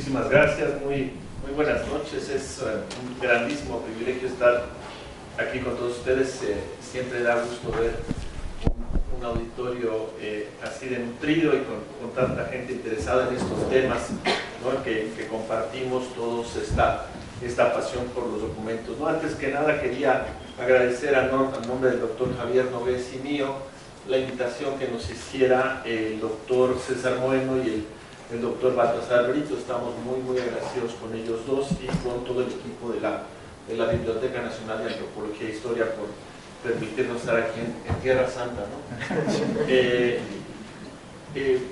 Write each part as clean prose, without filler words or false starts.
Muchísimas gracias, muy buenas noches. Es un grandísimo privilegio estar aquí con todos ustedes. Siempre da gusto ver un auditorio así de nutrido y con tanta gente interesada en estos temas, ¿no? que compartimos todos esta pasión por los documentos, ¿no? Antes que nada quería agradecer a nombre del doctor Javier Nogués y mío la invitación que nos hiciera el doctor César Moeno y el doctor Baltasar Brito. Estamos muy agradecidos con ellos dos y con todo el equipo de la Biblioteca Nacional de Antropología e Historia por permitirnos estar aquí en Tierra Santa, ¿no?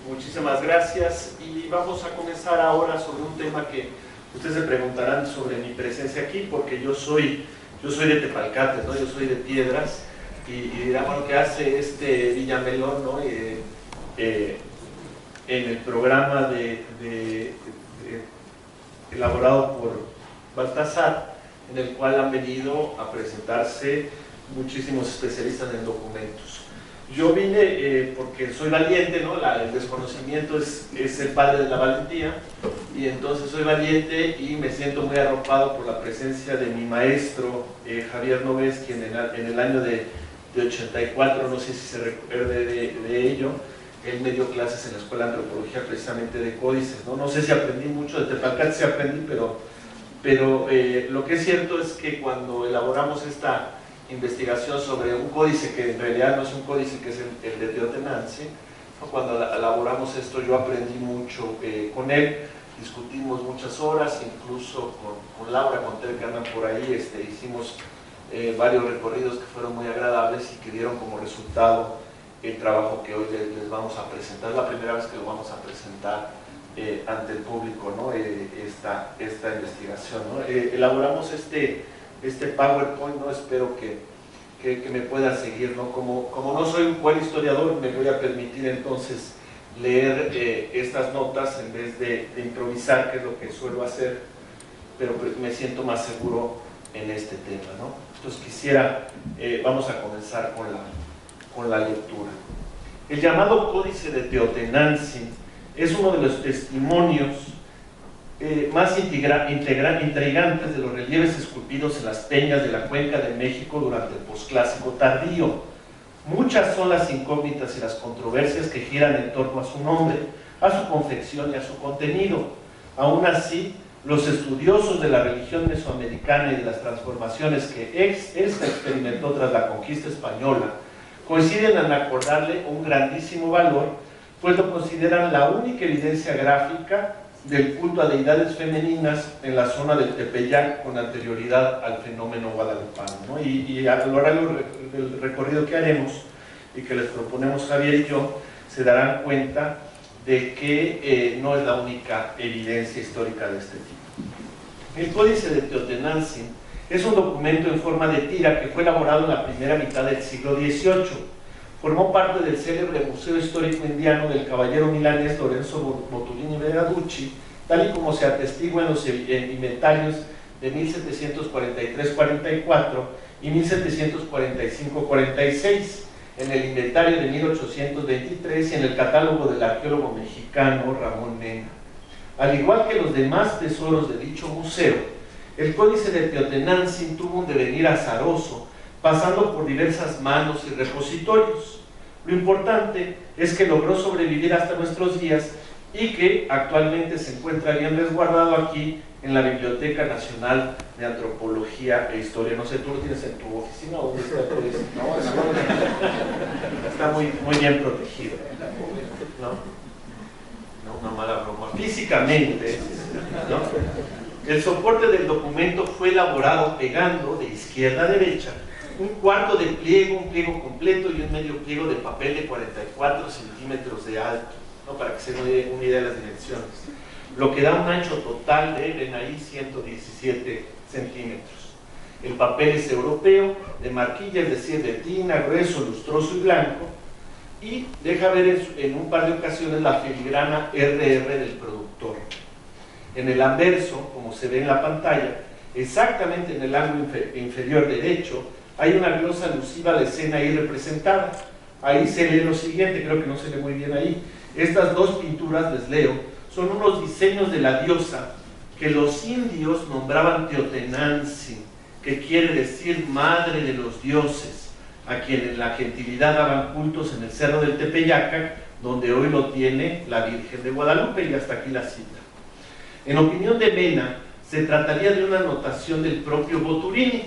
Muchísimas gracias y vamos a comenzar ahora sobre un tema que ustedes se preguntarán sobre mi presencia aquí, porque yo soy de Tepalcates, ¿no? Yo soy de Piedras y dirán, bueno, ¿qué hace este Villamelón, ¿no? En el programa elaborado por Baltasar, en el cual han venido a presentarse muchísimos especialistas en documentos. Yo vine porque soy valiente, ¿no? El desconocimiento es el padre de la valentía, y entonces soy valiente y me siento muy arropado por la presencia de mi maestro Javier Nogués, quien en el año de 84, no sé si se recuerde de ello, él me dio clases en la Escuela de Antropología precisamente de códices, ¿no? No sé si aprendí mucho, de Tepalcates sí aprendí, pero lo que es cierto es que cuando elaboramos esta investigación sobre un códice que en realidad no es un códice, que es el de Teotenanzi, ¿no? Cuando elaboramos esto yo aprendí mucho con él, discutimos muchas horas, incluso con Laura Conter, que andan por ahí, hicimos varios recorridos que fueron muy agradables y que dieron como resultado el trabajo que hoy les vamos a presentar. Es la primera vez que lo vamos a presentar ante el público, ¿no? Esta investigación, ¿no? Elaboramos este PowerPoint, ¿no? Espero que me puedan seguir, ¿no? Como no soy un buen historiador, me voy a permitir entonces leer estas notas en vez de improvisar, que es lo que suelo hacer, pero me siento más seguro en este tema, ¿no? Entonces vamos a comenzar con la lectura. El llamado Códice de Teotenanzi es uno de los testimonios más intrigantes de los relieves esculpidos en las peñas de la Cuenca de México durante el posclásico tardío. Muchas son las incógnitas y las controversias que giran en torno a su nombre, a su confección y a su contenido. Aún así, los estudiosos de la religión mesoamericana y de las transformaciones que ésta experimentó tras la conquista española coinciden en acordarle un grandísimo valor, pues lo consideran la única evidencia gráfica del culto a deidades femeninas en la zona del Tepeyac con anterioridad al fenómeno guadalupano, ¿no? Y a lo largo del recorrido que haremos y que les proponemos Javier y yo, se darán cuenta de que no es la única evidencia histórica de este tipo. El Códice de Teotenanzi es un documento en forma de tira que fue elaborado en la primera mitad del siglo XVIII. Formó parte del célebre Museo Histórico Indiano del caballero milanés Lorenzo Boturini Vergaducci, tal y como se atestigua en los inventarios de 1743-44 y 1745-46, en el inventario de 1823 y en el catálogo del arqueólogo mexicano Ramón Mena. Al igual que los demás tesoros de dicho museo, el Códice de Teotenanzi tuvo un devenir azaroso, pasando por diversas manos y repositorios. Lo importante es que logró sobrevivir hasta nuestros días y que actualmente se encuentra bien resguardado aquí en la Biblioteca Nacional de Antropología e Historia. No sé, ¿tú lo tienes en tu oficina o dónde está el códice? No, está muy bien protegido, ¿no? No, una mala broma. Físicamente, ¿no? El soporte del documento fue elaborado pegando de izquierda a derecha un cuarto de pliego, un pliego completo y un medio pliego de papel de 44 centímetros de alto, ¿no? Para que se den una idea de las dimensiones, lo que da un ancho total de, ven ahí, 117 centímetros. El papel es europeo, de marquilla, es decir, de tina, grueso, lustroso y blanco, y deja ver en un par de ocasiones la filigrana RR del productor. En el anverso, como se ve en la pantalla, exactamente en el ángulo inferior derecho, hay una glosa alusiva a la escena ahí representada. Ahí se lee lo siguiente, creo que no se lee muy bien ahí. Estas dos pinturas, les leo, son unos diseños de la diosa que los indios nombraban Teotenantzin, que quiere decir madre de los dioses, a quien en la gentilidad daban cultos en el cerro del Tepeyaca, donde hoy lo tiene la Virgen de Guadalupe, y hasta aquí la cita. En opinión de Mena, se trataría de una anotación del propio Boturini,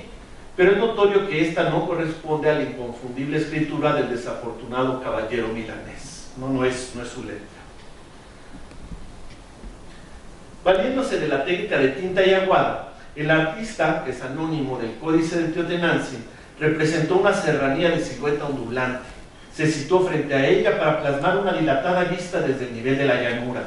pero es notorio que esta no corresponde a la inconfundible escritura del desafortunado caballero milanés. No es su letra. Valiéndose de la técnica de tinta y aguada, el artista, que es anónimo del Códice de Teotenantzin, representó una serranía de silueta ondulante. Se situó frente a ella para plasmar una dilatada vista desde el nivel de la llanura.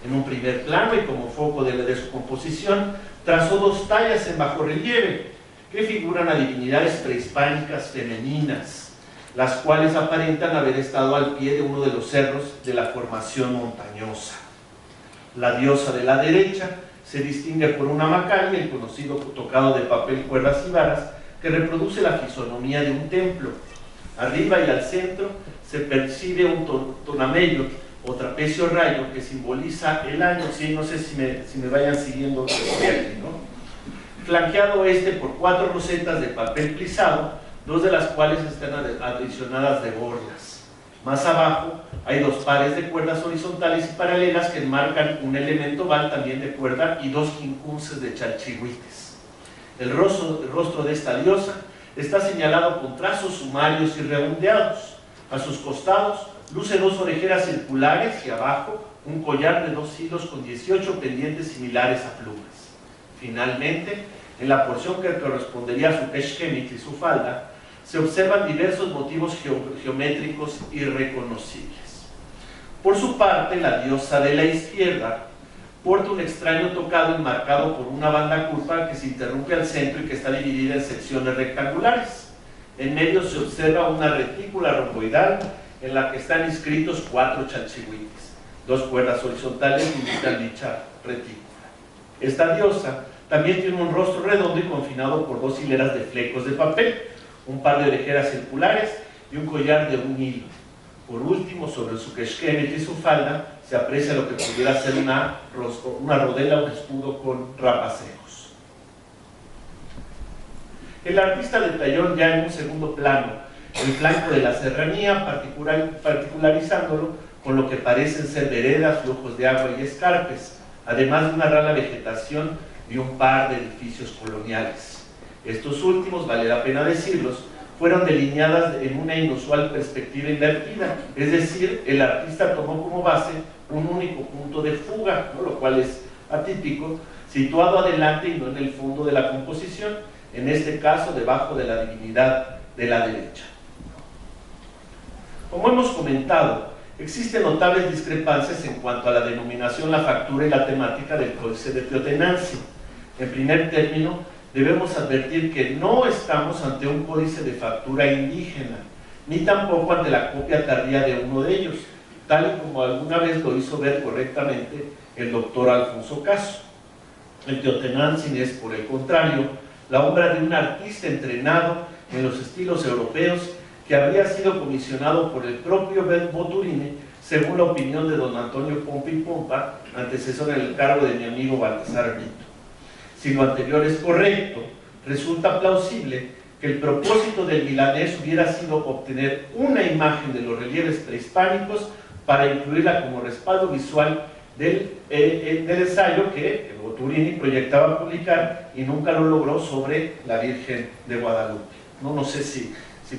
En un primer plano y como foco de su composición, trazó dos tallas en bajorrelieve que figuran a divinidades prehispánicas femeninas, las cuales aparentan haber estado al pie de uno de los cerros de la formación montañosa. La diosa de la derecha se distingue por una macaria, el conocido tocado de papel, cuerdas y varas, que reproduce la fisonomía de un templo. Arriba y al centro se percibe un tonamello o trapecio rayo que simboliza el año. Sí, no sé si me vayan siguiendo aquí, ¿no? Flanqueado por 4 rosetas de papel plisado, 2 de las cuales están adicionadas de borlas. Más abajo hay 2 pares de cuerdas horizontales y paralelas que enmarcan un elemento val también de cuerda y 2 quincunces de chalchihuites. El rostro de esta diosa está señalado con trazos sumarios y redondeados. A sus costados luce 2 orejeras circulares y abajo un collar de 2 hilos con 18 pendientes similares a plumas. Finalmente, en la porción que correspondería a su keshkemit y su falda, se observan diversos motivos geométricos irreconocibles. Por su parte, la diosa de la izquierda porta un extraño tocado enmarcado por una banda curva que se interrumpe al centro y que está dividida en secciones rectangulares. En medio se observa una retícula romboidal en la que están inscritos 4 chalchihuites. 2 cuerdas horizontales indican dicha retícula. Esta diosa también tiene un rostro redondo y confinado por 2 hileras de flecos de papel, un par de orejeras circulares y un collar de un hilo. Por último, sobre su keshkemit y su falda, se aprecia lo que pudiera ser una rodela o un escudo con rapaceros. El artista detalló ya en un segundo plano el flanco de la serranía, particularizándolo con lo que parecen ser veredas, flujos de agua y escarpes, además de una rara vegetación y un par de edificios coloniales. Estos últimos, vale la pena decirlos, fueron delineadas en una inusual perspectiva invertida, es decir, el artista tomó como base un único punto de fuga, ¿no?, lo cual es atípico, situado adelante y no en el fondo de la composición, en este caso debajo de la divinidad de la derecha. Como hemos comentado, existen notables discrepancias en cuanto a la denominación, la factura y la temática del Códice de Teotenantzin. En primer término, debemos advertir que no estamos ante un códice de factura indígena, ni tampoco ante la copia tardía de uno de ellos, tal y como alguna vez lo hizo ver correctamente el doctor Alfonso Caso. El Teotenantzin es, por el contrario, la obra de un artista entrenado en los estilos europeos que habría sido comisionado por el propio Boturini, según la opinión de don Antonio Pompa y Pompa, antecesor en el cargo de mi amigo Baltasar Brito. Si lo anterior es correcto, resulta plausible que el propósito del milanés hubiera sido obtener una imagen de los relieves prehispánicos para incluirla como respaldo visual del ensayo que el Boturini proyectaba publicar y nunca lo logró sobre la Virgen de Guadalupe. No sé si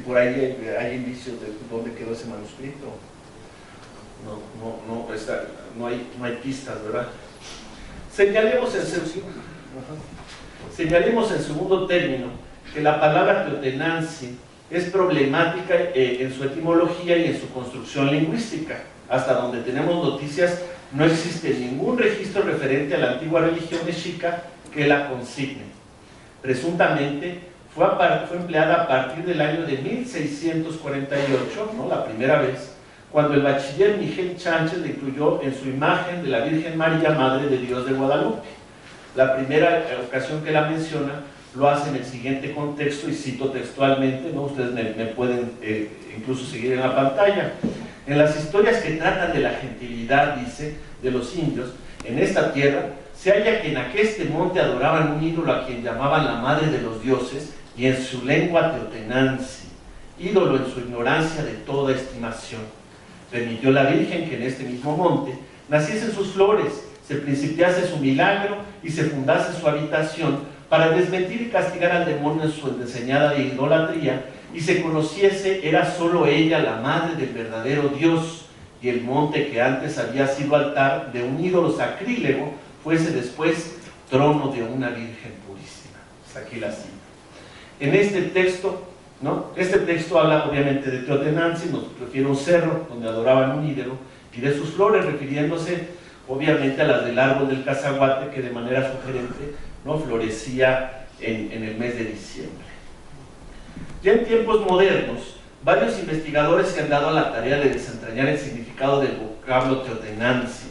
por ahí hay indicios de dónde quedó ese manuscrito. No hay pistas, ¿verdad? Señalemos en segundo término que la palabra Teotenantzin es problemática en su etimología y en su construcción lingüística. Hasta donde tenemos noticias, no existe ningún registro referente a la antigua religión mexica que la consigne. Presuntamente fue empleada a partir del año de 1648, ¿no?, la primera vez, cuando el bachiller Miguel Chánchez le incluyó en su imagen de la Virgen María, Madre de Dios de Guadalupe. La primera ocasión que la menciona lo hace en el siguiente contexto, y cito textualmente, ¿no? Ustedes me pueden incluso seguir en la pantalla. En las historias que tratan de la gentilidad, dice, de los indios, en esta tierra, se halla que en aqueste monte adoraban un ídolo a quien llamaban la madre de los dioses, y en su lengua Teotenanzi, ídolo en su ignorancia de toda estimación. Permitió la Virgen que en este mismo monte naciesen sus flores, se principiase su milagro y se fundase su habitación, para desmentir y castigar al demonio en su enseñada de idolatría, y se conociese era solo ella la madre del verdadero Dios, y el monte que antes había sido altar de un ídolo sacrílego fuese después trono de una Virgen purísima. Hasta aquí la cita. En este texto, ¿no? Este texto habla obviamente de Teotenanzi, nos refiere a un cerro donde adoraban un ídolo, y de sus flores, refiriéndose obviamente a las del árbol del cazaguate, que de manera sugerente, ¿no?, florecía en el mes de diciembre. Ya en tiempos modernos, varios investigadores se han dado a la tarea de desentrañar el significado del vocablo Teotenanzi.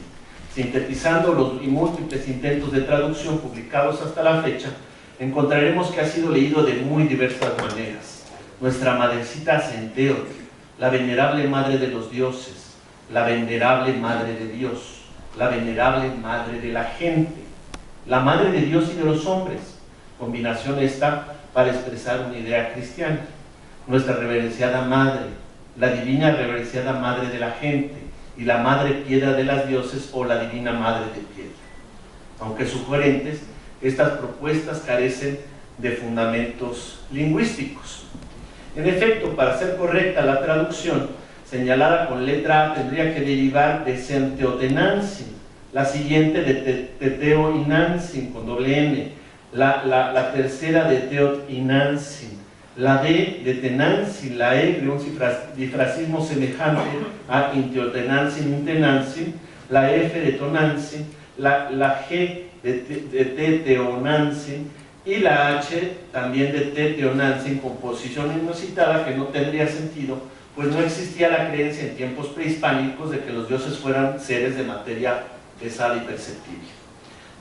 Sintetizando los múltiples intentos de traducción publicados hasta la fecha, encontraremos que ha sido leído de muy diversas maneras. Nuestra madrecita Centeot, la venerable madre de los dioses, la venerable madre de Dios, la venerable madre de la gente, la madre de Dios y de los hombres, combinación esta para expresar una idea cristiana. Nuestra reverenciada madre, la divina reverenciada madre de la gente, y la madre piedra de las dioses o la divina madre de piedra. Aunque sugerentes, estas propuestas carecen de fundamentos lingüísticos. En efecto, para ser correcta la traducción, señalada con letra A tendría que derivar de Teotenanzi, la siguiente de Teoinanzi con doble N, la tercera de Teotinanzi, la D de Tenanzi, la E de un difrasismo semejante a Inteotenanzi, Intenanzi, la F de Tonanzi, la G de Teonanzi y la H también de Teonanzi, en composición inusitada que no tendría sentido, pues no existía la creencia en tiempos prehispánicos de que los dioses fueran seres de materia pesada y perceptible.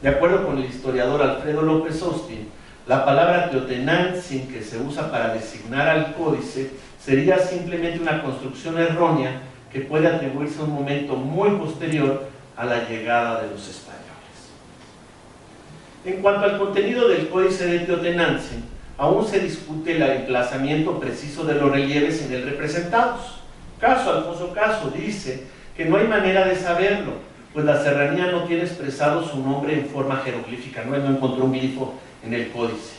De acuerdo con el historiador Alfredo López Austin, la palabra Teotenanzi que se usa para designar al códice sería simplemente una construcción errónea que puede atribuirse a un momento muy posterior a la llegada de los españoles. En cuanto al contenido del códice de Teotenanzi, aún se discute el emplazamiento preciso de los relieves en él representados. Alfonso Caso dice que no hay manera de saberlo, pues la serranía no tiene expresado su nombre en forma jeroglífica, no encontró un glifo en el códice.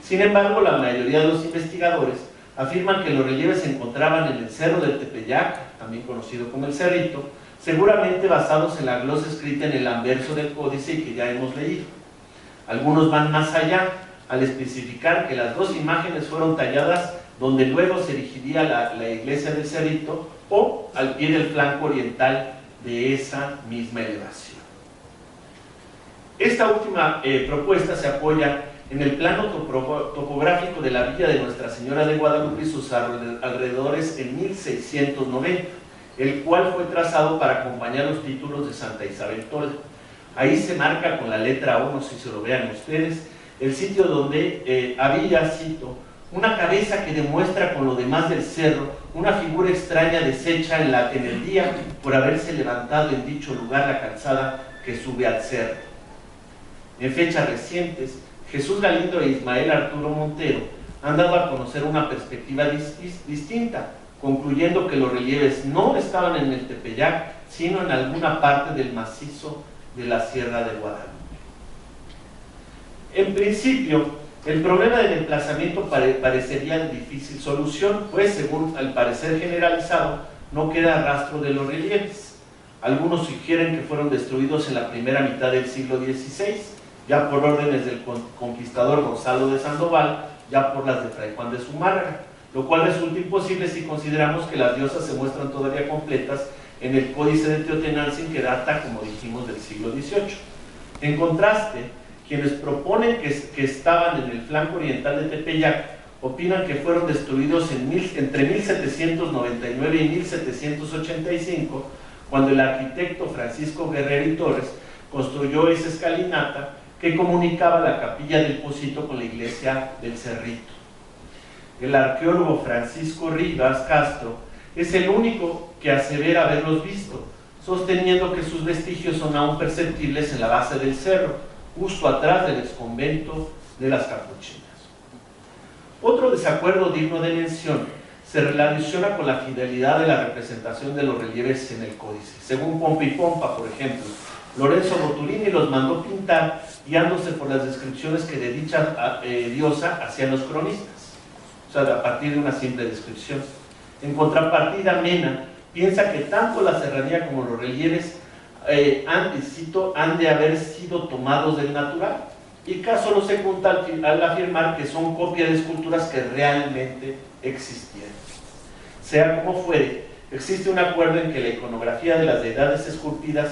Sin embargo, la mayoría de los investigadores afirman que los relieves se encontraban en el cerro del Tepeyac, también conocido como el Cerrito, seguramente basados en la glosa escrita en el anverso del códice y que ya hemos leído. Algunos van más allá al especificar que las dos imágenes fueron talladas donde luego se erigiría la iglesia del Cerrito o al pie del flanco oriental de esa misma elevación. Esta última propuesta se apoya en el plano topográfico de la villa de Nuestra Señora de Guadalupe y sus alrededores en 1690, el cual fue trazado para acompañar los títulos de Santa Isabel Tola. Ahí se marca con la letra O, no sé si se lo vean ustedes, el sitio donde había, cito, una cabeza que demuestra con lo demás del cerro una figura extraña deshecha en el día por haberse levantado en dicho lugar la calzada que sube al cerro. En fechas recientes, Jesús Galindo e Ismael Arturo Montero han dado a conocer una perspectiva distinta, concluyendo que los relieves no estaban en el Tepeyac, sino en alguna parte del macizo de la Sierra de Guadalupe. En principio, el problema del emplazamiento parecería de difícil solución, pues según al parecer generalizado, no queda rastro de los relieves. Algunos sugieren que fueron destruidos en la primera mitad del siglo XVI, ya por órdenes del conquistador Gonzalo de Sandoval, ya por las de Fray Juan de Zumárraga, lo cual resulta imposible si consideramos que las diosas se muestran todavía completas en el códice de Teotenanzi, que data, como dijimos, del siglo XVIII. En contraste, quienes proponen que estaban en el flanco oriental de Tepeyac opinan que fueron destruidos entre 1799 y 1785, cuando el arquitecto Francisco Guerrero y Torres construyó esa escalinata que comunicaba la capilla del Pocito con la iglesia del Cerrito. El arqueólogo Francisco Rivas Castro es el único que asevera haberlos visto. sosteniendo que sus vestigios son aún perceptibles en la base del cerro, justo atrás del exconvento de las Capuchinas. Otro desacuerdo digno de mención se relaciona con la fidelidad de la representación de los relieves en el códice. Según Pompa y Pompa, por ejemplo, Lorenzo Boturini los mandó pintar guiándose por las descripciones que de dicha diosa hacían los cronistas, o sea, a partir de una simple descripción. En contrapartida, Mena piensa que tanto la serranía como los relieves han de haber sido tomados del natural, y caso lo secunda al afirmar que son copias de esculturas que realmente existieron. Sea como fuere, existe un acuerdo en que la iconografía de las deidades esculpidas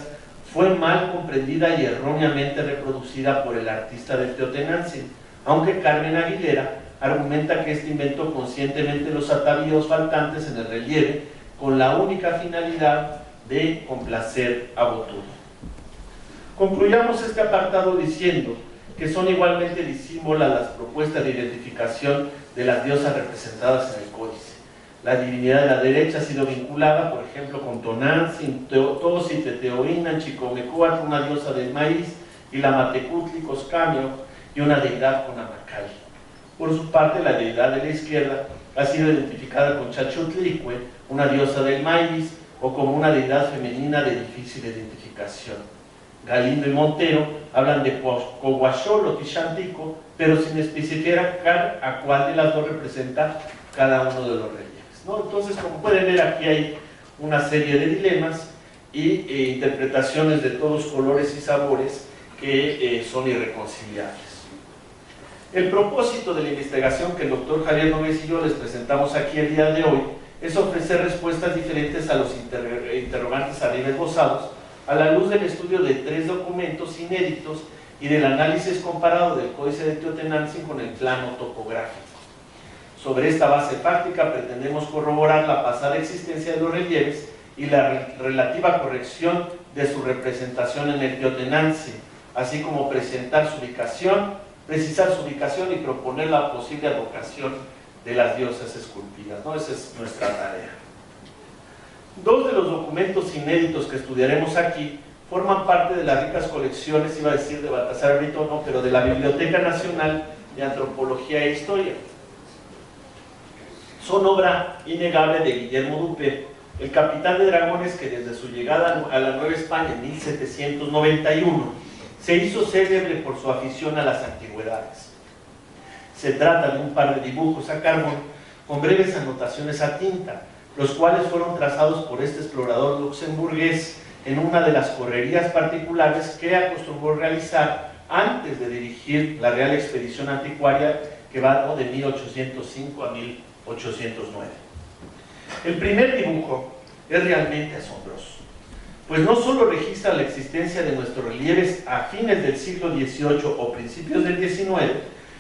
fue mal comprendida y erróneamente reproducida por el artista de Teotenancingo, aunque Carmen Aguilera argumenta que este inventó conscientemente los atavíos faltantes en el relieve con la única finalidad de complacer a Boturini. Concluyamos este apartado diciendo que son igualmente disímbolas las propuestas de identificación de las diosas representadas en el códice. La divinidad de la derecha ha sido vinculada, por ejemplo, con Tonantzin, Tosi, Teteoína, Chicomecoatl, una diosa del maíz, y la Matecutli, Coscamio, y una deidad con Amacali. Por su parte, la deidad de la izquierda ha sido identificada con Chachutlicue, una diosa del maíz, o como una deidad femenina de difícil identificación. Galindo y Montero hablan de Coguacholo, Tishantico, pero sin especificar a cuál de las dos representa cada uno de los relieves, ¿no? Entonces, como pueden ver, aquí hay una serie de dilemas y interpretaciones de todos colores y sabores que son irreconciliables. El propósito de la investigación que el doctor Javier Nogués y yo les presentamos aquí el día de hoy es ofrecer respuestas diferentes a los interrogantes arriba esbozados, a la luz del estudio de 3 documentos inéditos y del análisis comparado del Códice de Teotenancingo con el plano topográfico. Sobre esta base fáctica pretendemos corroborar la pasada existencia de los relieves y la relativa corrección de su representación en el Teotenancingo, así como precisar su ubicación y proponer la posible advocación de las diosas esculpidas, ¿no? Esa es nuestra tarea. 2 de los documentos inéditos que estudiaremos aquí forman parte de las ricas colecciones, iba a decir de Baltasar Brito, no, pero de la Biblioteca Nacional de Antropología e Historia. Son obra innegable de Guillermo Dupe, el capitán de dragones que desde su llegada a la Nueva España en 1791 se hizo célebre por su afición a las antigüedades. Se trata de un par de dibujos a carbón con breves anotaciones a tinta, los cuales fueron trazados por este explorador luxemburgués en una de las correrías particulares que acostumbró realizar antes de dirigir la Real Expedición Anticuaria que va de 1805 a 1809. El primer dibujo es realmente asombroso, pues no solo registra la existencia de nuestros relieves a fines del siglo XVIII o principios del XIX,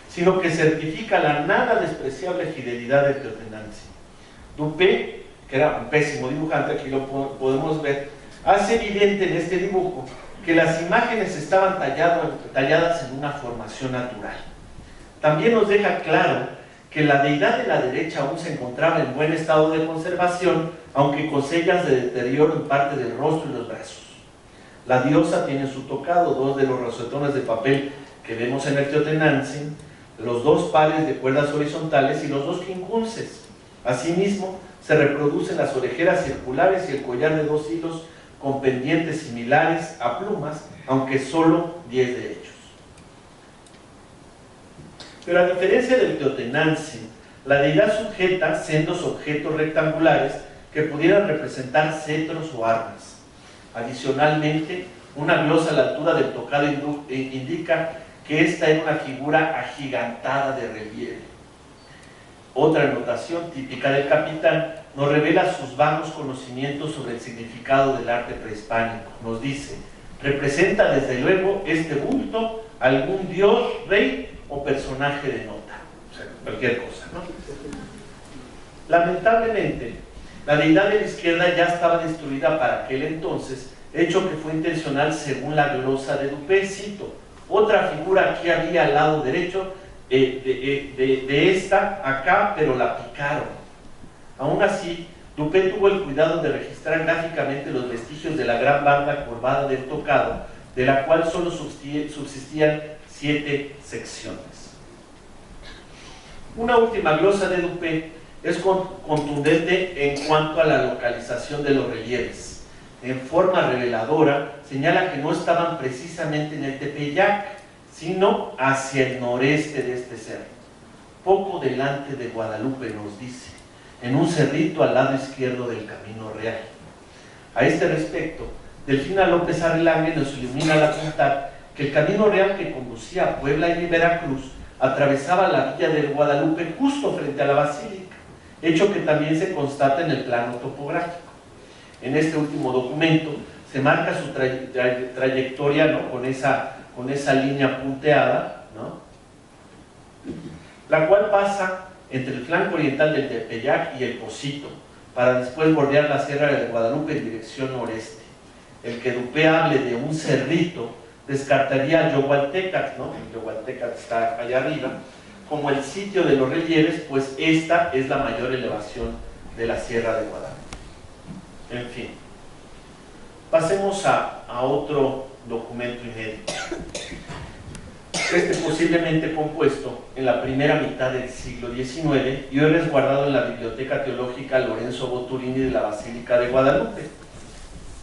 sino que certifica la nada despreciable fidelidad de Teotenancingo. Dupe, que era un pésimo dibujante, aquí lo podemos ver, hace evidente en este dibujo que las imágenes estaban talladas en una formación natural. También nos deja claro que la deidad de la derecha aún se encontraba en buen estado de conservación, aunque con señas de deterioro en parte del rostro y los brazos. La diosa tiene en su tocado 2 de los rosetones de papel que vemos en el Teotenancingo, los 2 pares de cuerdas horizontales y los 2 quincunces. Asimismo, se reproducen las orejeras circulares y el collar de 2 hilos con pendientes similares a plumas, aunque solo 10 de ellos. Pero a diferencia del Teotenancingo, la deidad sujeta sendos objetos rectangulares que pudieran representar cetros o armas. Adicionalmente, una glosa a la altura del tocado indica que esta era una figura agigantada de relieve. Otra anotación típica del capitán nos revela sus vagos conocimientos sobre el significado del arte prehispánico. Nos dice, representa desde luego este bulto algún dios, rey o personaje de nota, o sea, cualquier cosa, ¿no? Lamentablemente, la deidad de la izquierda ya estaba destruida para aquel entonces, hecho que fue intencional según la glosa de Dupe. Cito, otra figura aquí había al lado derecho de esta acá, pero la picaron. Aún así, Dupuy tuvo el cuidado de registrar gráficamente los vestigios de la gran banda curvada del tocado, de la cual solo subsistían 7 secciones. Una última glosa de Dupuy es contundente en cuanto a la localización de los relieves. En forma reveladora, señala que no estaban precisamente en el Tepeyac, sino hacia el noreste de este cerro, poco delante de Guadalupe, nos dice, en un cerrito al lado izquierdo del Camino Real. A este respecto, Delfina López Arrelangue nos ilumina al apuntar que el Camino Real que conducía a Puebla y Veracruz atravesaba la villa del Guadalupe justo frente a la basílica, hecho que también se constata en el plano topográfico. En este último documento se marca su trayectoria, ¿no?, con esa línea punteada, ¿no?, la cual pasa entre el flanco oriental del Tepeyac y el Pocito, para después bordear la Sierra de Guadalupe en dirección noreste. El que Dupuy hable de un cerrito descartaría Yohualtecat, ¿no? Yohualtecat está allá arriba, como el sitio de los relieves, pues esta es la mayor elevación de la Sierra de Guadalupe. En fin, pasemos a otro documento inédito. Este posiblemente compuesto en la primera mitad del siglo XIX y hoy resguardado en la Biblioteca Teológica Lorenzo Boturini de la Basílica de Guadalupe,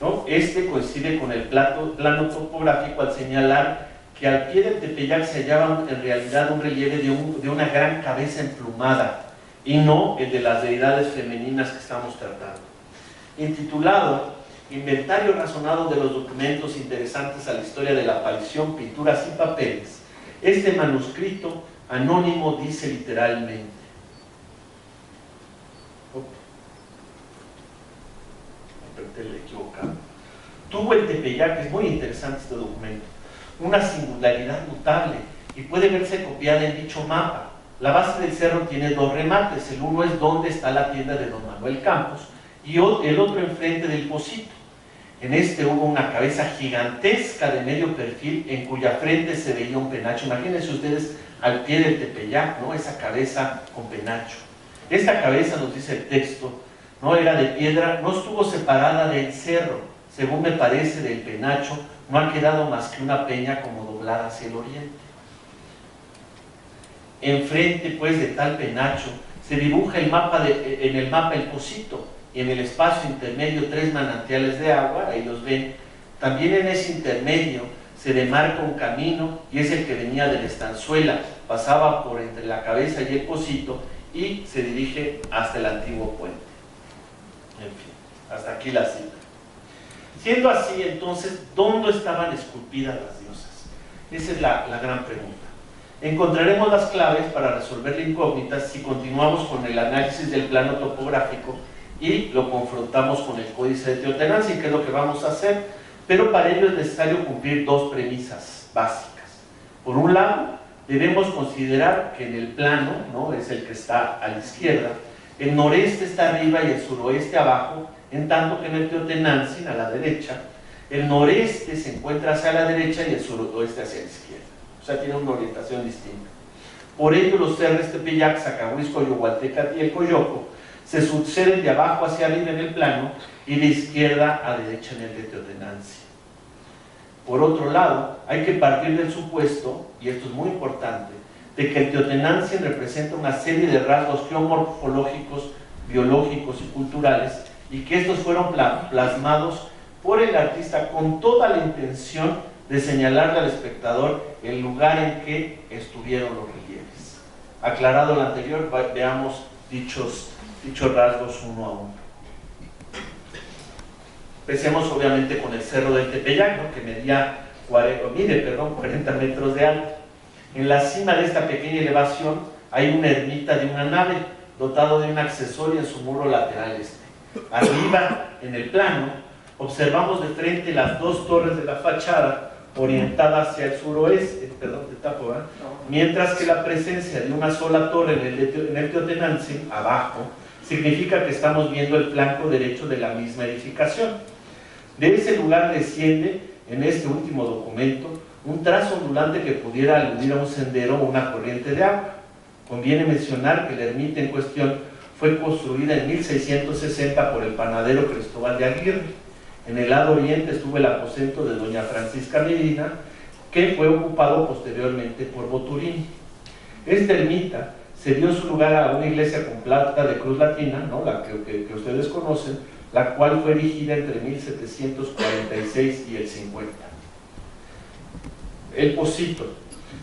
¿no? Este coincide con el plano topográfico al señalar que al pie del Tepeyac se hallaba en realidad un relieve de una gran cabeza emplumada y no el de las deidades femeninas que estamos tratando. Intitulado Inventario razonado de los documentos interesantes a la historia de la aparición, pinturas y papeles, este manuscrito anónimo dice literalmente: tuvo el Tepeyac, es muy interesante este documento, una singularidad notable y puede verse copiada en dicho mapa. La base del cerro tiene 2 remates, el uno es donde está la tienda de don Manuel Campos y el otro enfrente del Pocito. En este hubo una cabeza gigantesca de medio perfil en cuya frente se veía un penacho. Imagínense ustedes al pie del Tepeyac, ¿no?, esa cabeza con penacho. Esta cabeza, nos dice el texto, no era de piedra, no estuvo separada del cerro, según me parece del penacho, no ha quedado más que una peña como doblada hacia el oriente. Enfrente, pues, de tal penacho, se dibuja en el mapa el Pocito, y en el espacio intermedio 3 manantiales de agua, ahí los ven. También en ese intermedio se demarca un camino, y es el que venía de la estanzuela, pasaba por entre la cabeza y el Pocito, y se dirige hasta el antiguo puente. En fin, hasta aquí la cita. Siendo así, entonces, ¿dónde estaban esculpidas las diosas? Esa es la gran pregunta. Encontraremos las claves para resolver la incógnita si continuamos con el análisis del plano topográfico y lo confrontamos con el Códice de Teotenancingo, que es lo que vamos a hacer, pero para ello es necesario cumplir 2 premisas básicas. Por un lado, debemos considerar que en el plano, ¿no?, es el que está a la izquierda, el noreste está arriba y el suroeste abajo, en tanto que en el Teotenancingo, a la derecha, el noreste se encuentra hacia la derecha y el suroeste hacia la izquierda. O sea, tiene una orientación distinta. Por ello, los cerros Tepeyac, Zacahuisco, Yohualtecat y el Coyoco se suceden de abajo hacia arriba en el plano y de izquierda a derecha en el de Teotenancingo. Por otro lado, hay que partir del supuesto, y esto es muy importante, de que el Teotenancingo representa una serie de rasgos geomorfológicos, biológicos y culturales, y que estos fueron plasmados por el artista con toda la intención de señalarle al espectador el lugar en que estuvieron los relieves. Aclarado lo anterior, veamos dichos rasgos uno a uno. Empecemos obviamente con el cerro del Tepeyac, ¿no?, que mide 40 metros de alto. En la cima de esta pequeña elevación hay una ermita de una nave, dotado de un accesorio en su muro lateral este. Arriba, en el plano, observamos de frente las 2 torres de la fachada orientada hacia el suroeste, mientras que la presencia de una sola torre en el Teotenancingo, abajo, significa que estamos viendo el flanco derecho de la misma edificación. De ese lugar desciende, en este último documento, un trazo ondulante que pudiera aludir a un sendero o una corriente de agua. Conviene mencionar que la ermita en cuestión fue construida en 1660 por el panadero Cristóbal de Aguirre. En el lado oriente estuvo el aposento de doña Francisca Medina, que fue ocupado posteriormente por Boturini. Esta ermita se dio su lugar a una iglesia con plata de cruz latina, ¿no?, la que ustedes conocen, la cual fue erigida entre 1746 y el 50. El Pocito.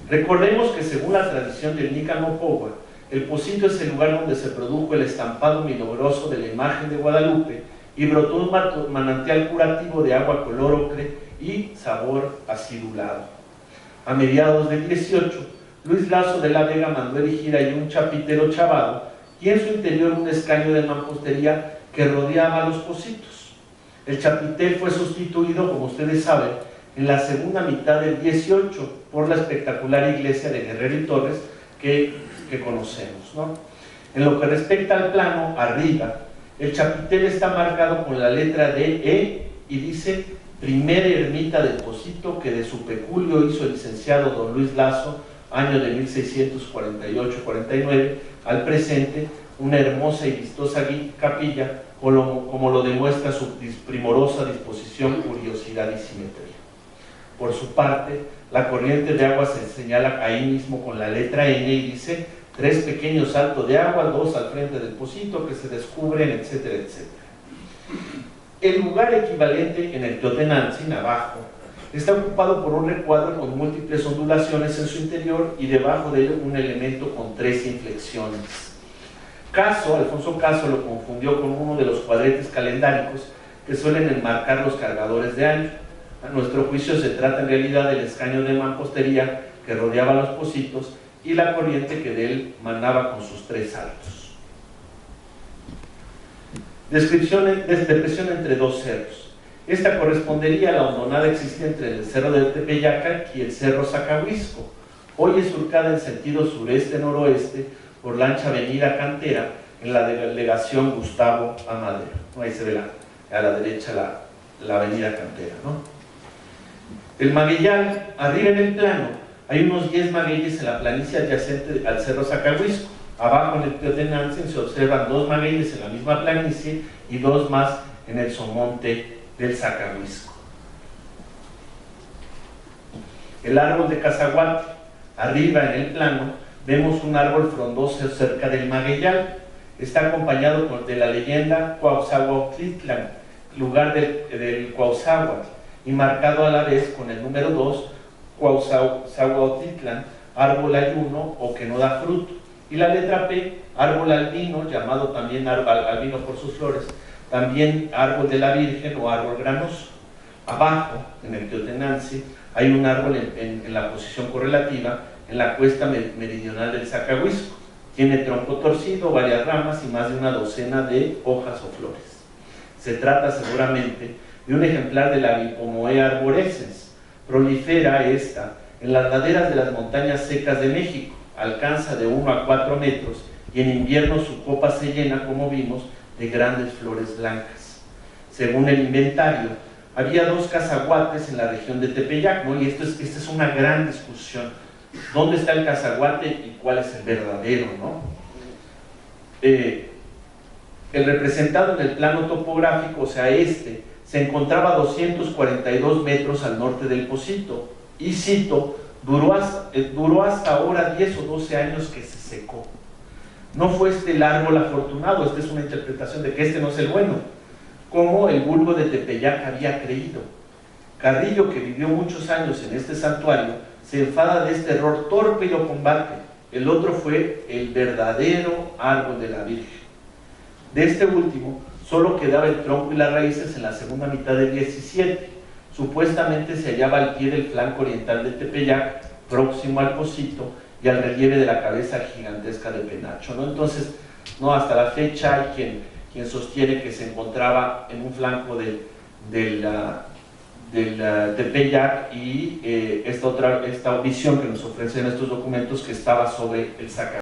Recordemos que según la tradición del Nícano Pogua, el Pocito es el lugar donde se produjo el estampado milagroso de la imagen de Guadalupe y brotó un manantial curativo de agua color ocre y sabor acidulado. A mediados del 18, Luis Lasso de la Vega mandó erigir ahí un chapitel ochavado y en su interior un escaño de mampostería que rodeaba los pocitos. El chapitel fue sustituido, como ustedes saben, en la segunda mitad del 18 por la espectacular iglesia de Guerrero y Torres que conocemos, ¿no? En lo que respecta al plano, arriba, el chapitel está marcado con la letra de E y dice: primera ermita del Pocito que de su peculio hizo el licenciado don Luis Lasso, año de 1648-49, al presente, una hermosa y vistosa capilla, como lo demuestra su primorosa disposición, curiosidad y simetría. Por su parte, la corriente de agua se señala ahí mismo con la letra N y dice: 3 pequeños saltos de agua, 2 al frente del Pocito que se descubren, etcétera, etcétera. El lugar equivalente en el Teotenantzin, abajo, está ocupado por un recuadro con múltiples ondulaciones en su interior y debajo de él un elemento con 3 inflexiones. Alfonso Caso lo confundió con uno de los cuadretes calendáricos que suelen enmarcar los cargadores de año. A nuestro juicio se trata en realidad del escaño de mampostería que rodeaba los pocitos y la corriente que de él manaba con sus 3 saltos. Depresión entre 2 cerros. Esta correspondería a la hondonada existente entre el cerro del Tepeyaca y el cerro Zacahuisco. Hoy es surcada en sentido sureste-noroeste por la ancha avenida Cantera en la delegación Gustavo Amadero. Ahí se ve a la derecha la avenida Cantera, ¿no? El Magueyal, arriba en el plano, hay unos 10 magueyes en la planicie adyacente al cerro Zacahuisco. Abajo en el Teotenantzin se observan 2 magueyes en la misma planicie y 2 más en el somonte del Zacahuisco. El árbol de Cazahuate, arriba en el plano, vemos un árbol frondoso cerca del Magueyal. Está acompañado de la leyenda Cuauhzahuautlitlán, lugar del Cuauhzáhuatl, y marcado a la vez con el número 2, Cuauhzahuautlitlán, árbol ayuno o que no da fruto, y la letra P, árbol albino, llamado también albino por sus flores, también árbol de la Virgen o árbol granoso. Abajo, en el Teotenantzin, hay un árbol en la posición correlativa en la cuesta meridional del Zacahuisco. Tiene tronco torcido, varias ramas y más de una docena de hojas o flores. Se trata seguramente de un ejemplar de la Vipomoea arborescens. Prolifera esta en las laderas de las montañas secas de México, alcanza de 1 a 4 metros y en invierno su copa se llena, como vimos, de grandes flores blancas. Según el inventario, había 2 cazahuates en la región de Tepeyac, ¿no? Y esta es una gran discusión. ¿Dónde está el cazahuate y cuál es el verdadero, ¿no? El representado en el plano topográfico, o sea, se encontraba a 242 metros al norte del Pocito y cito, duró hasta ahora 10 o 12 años que se secó. No fue este el árbol afortunado, esta es una interpretación de que este no es el bueno, como el vulgo de Tepeyac había creído. Carrillo, que vivió muchos años en este santuario, se enfada de este error torpe y lo combate. El otro fue el verdadero árbol de la Virgen. De este último, solo quedaba el tronco y las raíces en la segunda mitad del 17. Supuestamente se hallaba al pie del flanco oriental de Tepeyac, próximo al Pocito y al relieve de la cabeza gigantesca de Penacho, ¿no? Entonces, no, hasta la fecha hay quien sostiene que se encontraba en un flanco del Tepeyac y esta visión que nos ofrecen estos documentos que estaba sobre el Zacahuisco.